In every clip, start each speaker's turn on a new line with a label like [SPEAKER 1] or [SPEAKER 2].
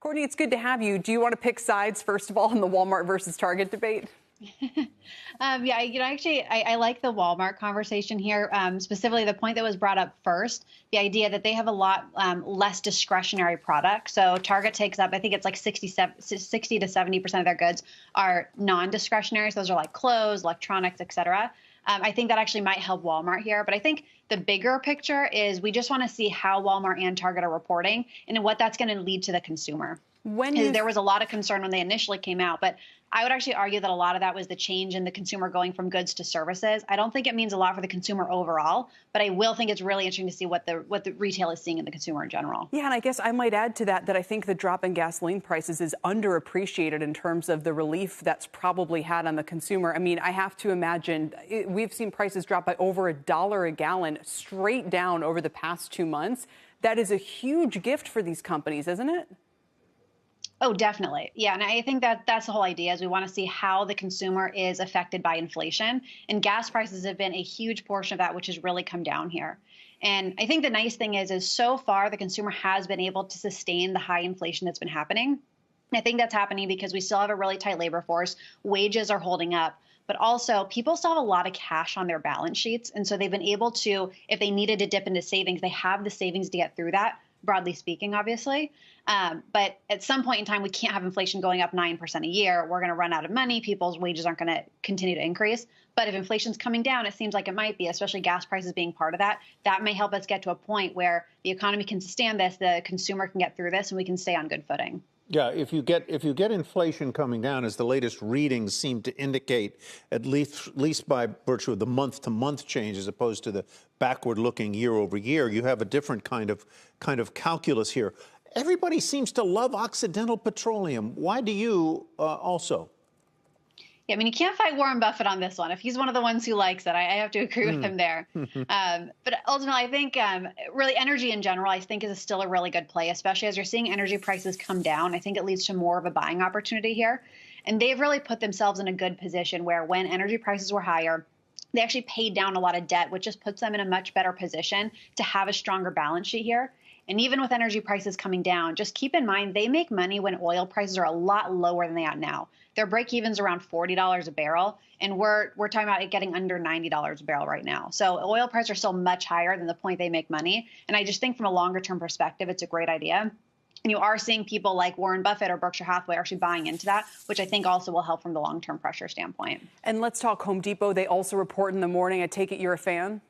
[SPEAKER 1] Courtney, it's good to have you. Do you want to pick sides, first of all, in the Walmart versus Target debate?
[SPEAKER 2] Yeah, actually, I like the Walmart conversation here, specifically the point that was brought up first, the idea that they have a lot less discretionary products. So Target takes up, I think it's like 60 to 70% of their goods are non-discretionary. So those are like clothes, electronics, et cetera. I think that actually might help Walmart here. But I think the bigger picture is we just want to see how Walmart and Target are reporting and what that's going to lead to the consumer. There was a lot of concern when they initially came out, but I would actually argue that a lot of that was the change in the consumer going from goods to services. I don't think it means a lot for the consumer overall, but I will think it's really interesting to see what the retail is seeing in the consumer in general.
[SPEAKER 1] Yeah, and I guess I might add to that I think the drop in gasoline prices is underappreciated in terms of the relief that's probably had on the consumer. I mean, I have to imagine we've seen prices drop by over $1 a gallon straight down over the past 2 months. That is a huge gift for these companies, isn't it?
[SPEAKER 2] Oh, definitely. Yeah. And I think that's the whole idea is we want to see how the consumer is affected by inflation. And gas prices have been a huge portion of that, which has really come down here. And I think the nice thing is so far the consumer has been able to sustain the high inflation that's been happening. I think that's happening because we still have a really tight labor force. Wages are holding up. But also, people still have a lot of cash on their balance sheets. And so they've been able to, if they needed to dip into savings, they have the savings to get through that, broadly speaking, obviously. But at some point in time, we can't have inflation going up 9% a year. We're going to run out of money. People's wages aren't going to continue to increase. But if inflation's coming down, it seems like it might be, especially gas prices being part of that. That may help us get to a point where the economy can sustain this, the consumer can get through this, and we can stay on good footing.
[SPEAKER 3] Yeah, if you get inflation coming down, as the latest readings seem to indicate, at least by virtue of the month-to-month change, as opposed to the backward-looking year-over-year, you have a different kind of calculus here. Everybody seems to love Occidental Petroleum. Why do you also?
[SPEAKER 2] Yeah, I mean, you can't fight Warren Buffett on this one. If he's one of the ones who likes it, I have to agree with him there. But ultimately, I think really energy in general, I think is still a really good play, especially as you're seeing energy prices come down. I think it leads to more of a buying opportunity here. And they've really put themselves in a good position where when energy prices were higher, they actually paid down a lot of debt, which just puts them in a much better position to have a stronger balance sheet here. And even with energy prices coming down, just keep in mind they make money when oil prices are a lot lower than they are now. Their break-even's around $40 a barrel, and we're talking about it getting under $90 a barrel right now. So oil prices are still much higher than the point they make money. And I just think from a longer-term perspective, it's a great idea. And you are seeing people like Warren Buffett or Berkshire Hathaway actually buying into that, which I think also will help from the long-term pressure standpoint.
[SPEAKER 1] And let's talk Home Depot. They also report in the morning. I take it you're a fan?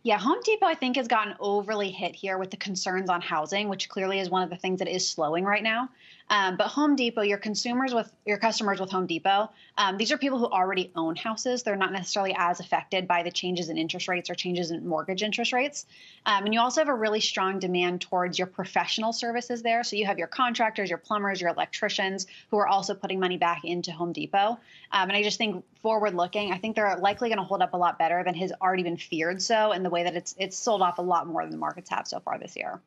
[SPEAKER 2] Yeah, Home Depot, I think, has gotten overly hit here with the concerns on housing, which clearly is one of the things that is slowing right now. But Home Depot, your customers with Home Depot, these are people who already own houses. They're not necessarily as affected by the changes in interest rates or changes in mortgage interest rates. And you also have a really strong demand towards your professional services there. So you have your contractors, your plumbers, your electricians who are also putting money back into Home Depot. And I just think forward looking, I think they're likely going to hold up a lot better than has already been feared so in the way that it's sold off a lot more than the markets have so far this year.